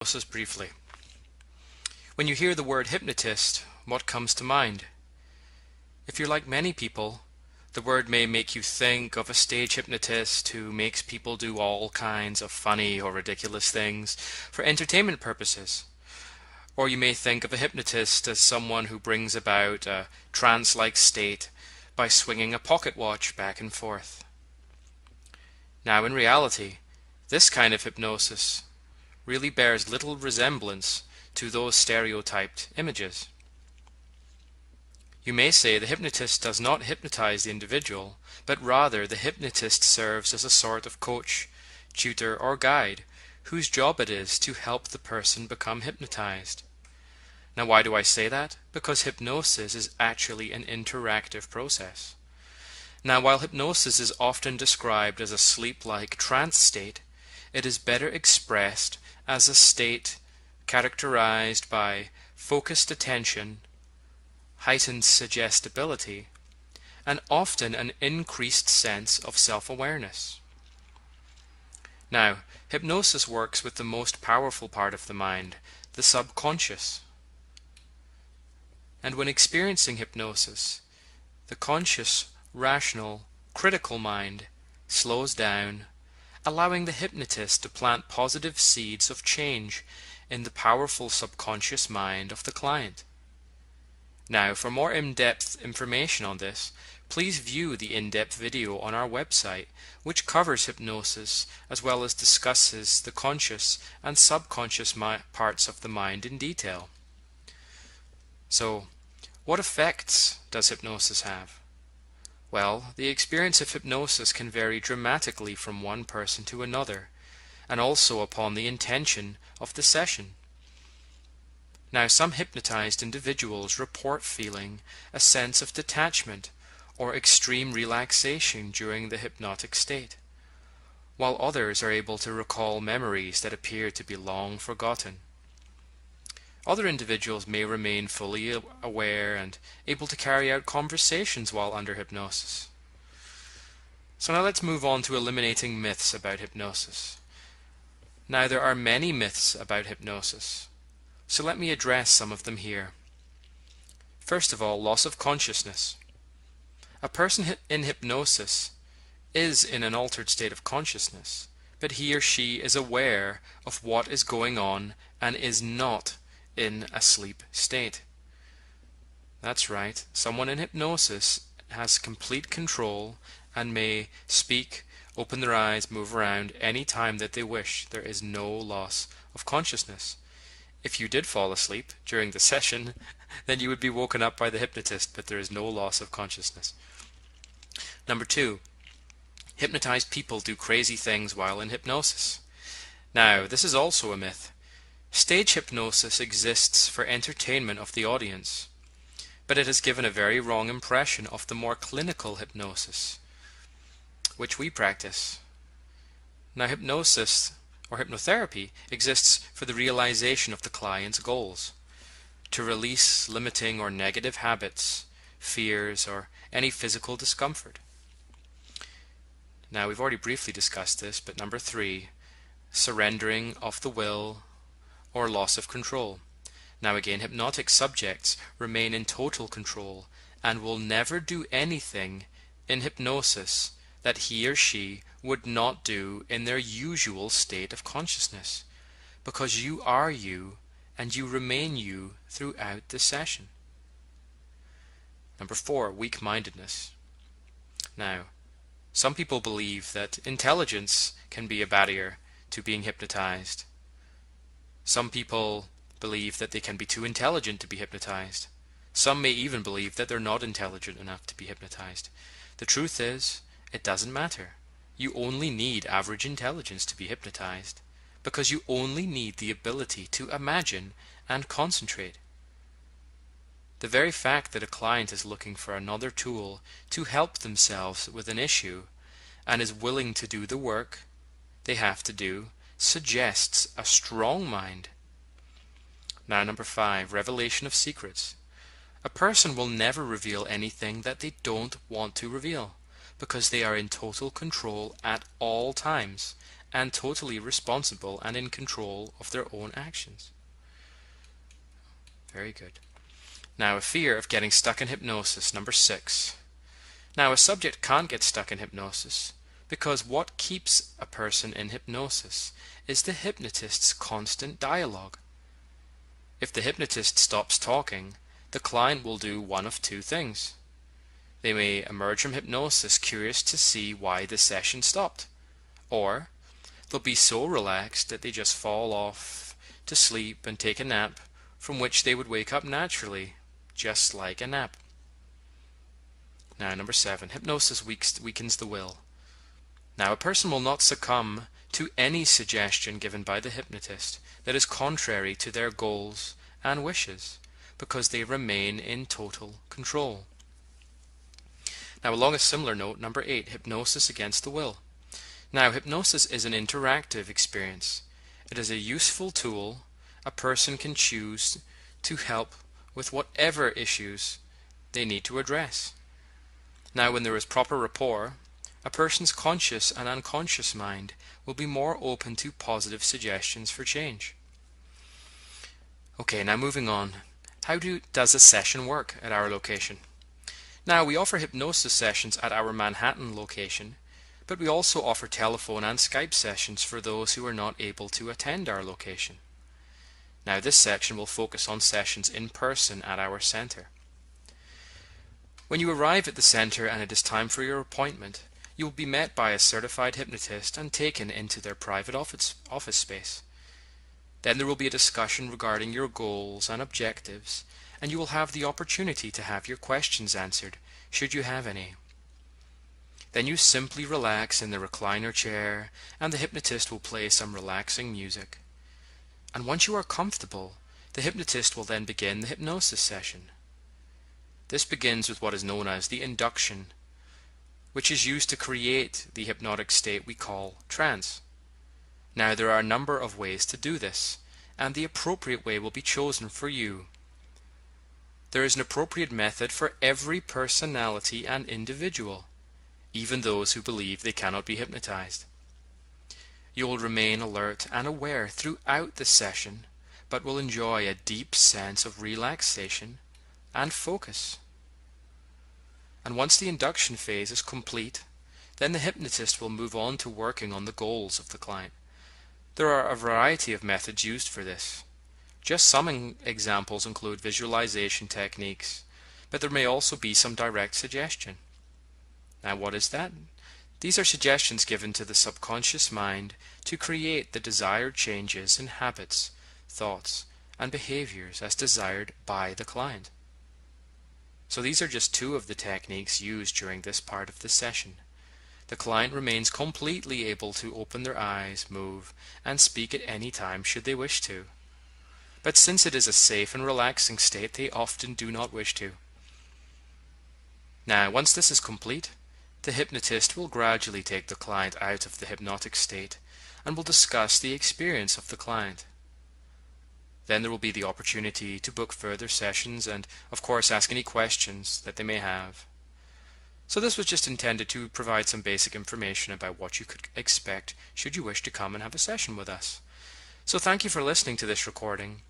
Hypnosis briefly. When you hear the word hypnotist, what comes to mind? If you're like many people, the word may make you think of a stage hypnotist who makes people do all kinds of funny or ridiculous things for entertainment purposes. Or you may think of a hypnotist as someone who brings about a trance-like state by swinging a pocket watch back and forth. Now, in reality, this kind of hypnosis really bears little resemblance to those stereotyped images. You may say the hypnotist does not hypnotize the individual, but rather the hypnotist serves as a sort of coach, tutor, or guide, whose job it is to help the person become hypnotized. Now, why do I say that? Because hypnosis is actually an interactive process. Now, while hypnosis is often described as a sleep-like trance state, it is better expressed as a state characterized by focused attention, heightened suggestibility, and often an increased sense of self-awareness. Now, hypnosis works with the most powerful part of the mind, the subconscious. And when experiencing hypnosis, the conscious, rational, critical mind slows down, allowing the hypnotist to plant positive seeds of change in the powerful subconscious mind of the client. Now, for more in-depth information on this, please view the in-depth video on our website, which covers hypnosis as well as discusses the conscious and subconscious parts of the mind in detail. So, what effects does hypnosis have? Well, the experience of hypnosis can vary dramatically from one person to another, and also upon the intention of the session. Now, some hypnotized individuals report feeling a sense of detachment or extreme relaxation during the hypnotic state, while others are able to recall memories that appear to be long forgotten. Other individuals may remain fully aware and able to carry out conversations while under hypnosis. So now let's move on to eliminating myths about hypnosis. Now, there are many myths about hypnosis, so let me address some of them here. First of all, loss of consciousness. A person in hypnosis is in an altered state of consciousness, but he or she is aware of what is going on and is not in a sleep state. That's right, someone in hypnosis has complete control and may speak, open their eyes, move around any time that they wish. There is no loss of consciousness. If you did fall asleep during the session, then you would be woken up by the hypnotist, but there is no loss of consciousness. Number 2, hypnotized people do crazy things while in hypnosis. Now, this is also a myth. Stage hypnosis exists for entertainment of the audience, but it has given a very wrong impression of the more clinical hypnosis, which we practice. Now, hypnosis or hypnotherapy exists for the realization of the client's goals, to release limiting or negative habits, fears, or any physical discomfort. Now, we've already briefly discussed this, but number 3, surrendering of the will or loss of control. Now again, hypnotic subjects remain in total control and will never do anything in hypnosis that he or she would not do in their usual state of consciousness, because you are you and you remain you throughout the session. Number 4, weak-mindedness. Now, some people believe that intelligence can be a barrier to being hypnotized. Some people believe that they can be too intelligent to be hypnotized. Some may even believe that they're not intelligent enough to be hypnotized. The truth is, it doesn't matter. You only need average intelligence to be hypnotized, because you only need the ability to imagine and concentrate. The very fact that a client is looking for another tool to help themselves with an issue and is willing to do the work they have to do suggests a strong mind. Now, number 5, revelation of secrets. A person will never reveal anything that they don't want to reveal, because they are in total control at all times and totally responsible and in control of their own actions. Very good. Now, a fear of getting stuck in hypnosis, number 6. Now, a subject can't get stuck in hypnosis because what keeps a person in hypnosis is the hypnotist's constant dialogue. If the hypnotist stops talking, the client will do one of two things. They may emerge from hypnosis curious to see why the session stopped, or they'll be so relaxed that they just fall off to sleep and take a nap, from which they would wake up naturally, just like a nap. Now, number 7, hypnosis weakens the will. Now, a person will not succumb to any suggestion given by the hypnotist that is contrary to their goals and wishes, because they remain in total control. Now, along a similar note, number 8, hypnosis against the will. Now, hypnosis is an interactive experience. It is a useful tool a person can choose to help with whatever issues they need to address. Now, when there is proper rapport, a person's conscious and unconscious mind will be more open to positive suggestions for change. Okay, now moving on. How does a session work at our location? Now, we offer hypnosis sessions at our Manhattan location, but we also offer telephone and Skype sessions for those who are not able to attend our location. Now, this section will focus on sessions in person at our center. When you arrive at the center and it is time for your appointment, you will be met by a certified hypnotist and taken into their private office space. Then there will be a discussion regarding your goals and objectives, and you will have the opportunity to have your questions answered, should you have any. Then you simply relax in the recliner chair, and the hypnotist will play some relaxing music. And once you are comfortable, the hypnotist will then begin the hypnosis session. This begins with what is known as the induction, which is used to create the hypnotic state we call trance. Now, there are a number of ways to do this, and the appropriate way will be chosen for you. There is an appropriate method for every personality and individual, even those who believe they cannot be hypnotized. You will remain alert and aware throughout the session, but will enjoy a deep sense of relaxation and focus. And once the induction phase is complete, then the hypnotist will move on to working on the goals of the client. There are a variety of methods used for this. Just some examples include visualization techniques, but there may also be some direct suggestion. Now, what is that? These are suggestions given to the subconscious mind to create the desired changes in habits, thoughts, and behaviors as desired by the client. So these are just two of the techniques used during this part of the session. The client remains completely able to open their eyes, move, and speak at any time should they wish to. But since it is a safe and relaxing state, they often do not wish to. Now, once this is complete, the hypnotist will gradually take the client out of the hypnotic state and will discuss the experience of the client. Then there will be the opportunity to book further sessions and, of course, ask any questions that they may have. So this was just intended to provide some basic information about what you could expect should you wish to come and have a session with us. So thank you for listening to this recording,